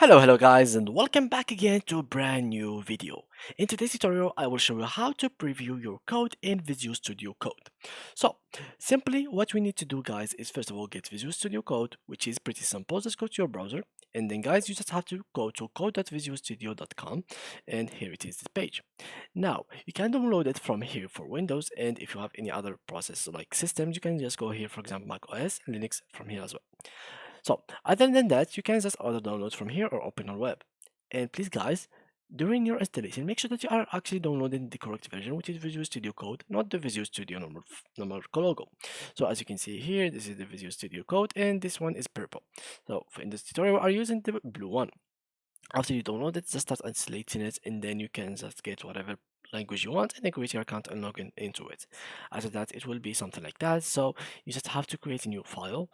Hello guys, and welcome back again to a brand new video. In today's tutorial I will show you how to preview your code in Visual Studio Code. So simply what we need to do guys is first of all get Visual Studio Code, which is pretty simple. Just go to your browser, and then guys you just have to go to code.visualstudio.com, and here it is, the page. Now you can download it from here for Windows, and if you have any other process like systems, you can just go here, for example Mac OS and Linux, from here as well. So other than that, you can just order downloads from here or open on web. And please guys, during your installation, make sure that you are actually downloading the correct version, which is Visual Studio Code, not the Visual Studio normal logo. So as you can see here, this is the Visual Studio Code, and this one is purple. So in this tutorial, we are using the blue one. After you download it, just start installating it, and then you can just get whatever language you want and then create your account and log into it. After that, it will be something like that. So you just have to create a new file.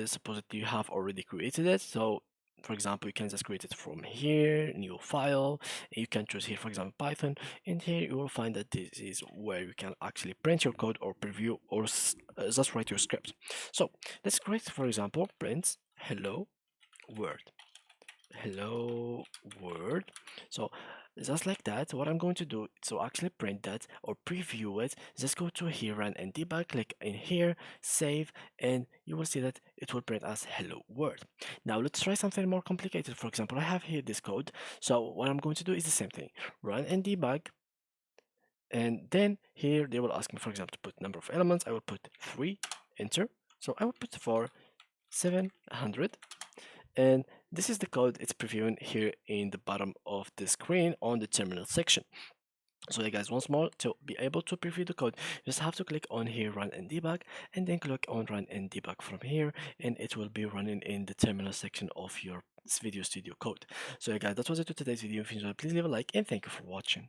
Suppose that you have already created it. So for example, you can just create it from here, new file. You can choose here, for example, Python, and here you will find that this is where you can actually print your code or preview or just write your script. So let's create, for example, print hello world. Hello world. So just like that, what I'm going to do to actually print that or preview it, just go to here, run and debug, click in here, save, and you will see that it will print as hello world. Now let's try something more complicated. For example, I have here this code. So what I'm going to do is the same thing, run and debug, and then here they will ask me, for example, to put number of elements. I will put 3, enter. So I will put for 700, and this is the code it's previewing here in the bottom of the screen on the terminal section. So yeah guys, once more, to be able to preview the code, you just have to click on here, run and debug, and then click on run and debug from here, and it will be running in the terminal section of your Video Studio Code. So yeah guys, that was it for today's video. If you enjoyed, please leave a like, and thank you for watching.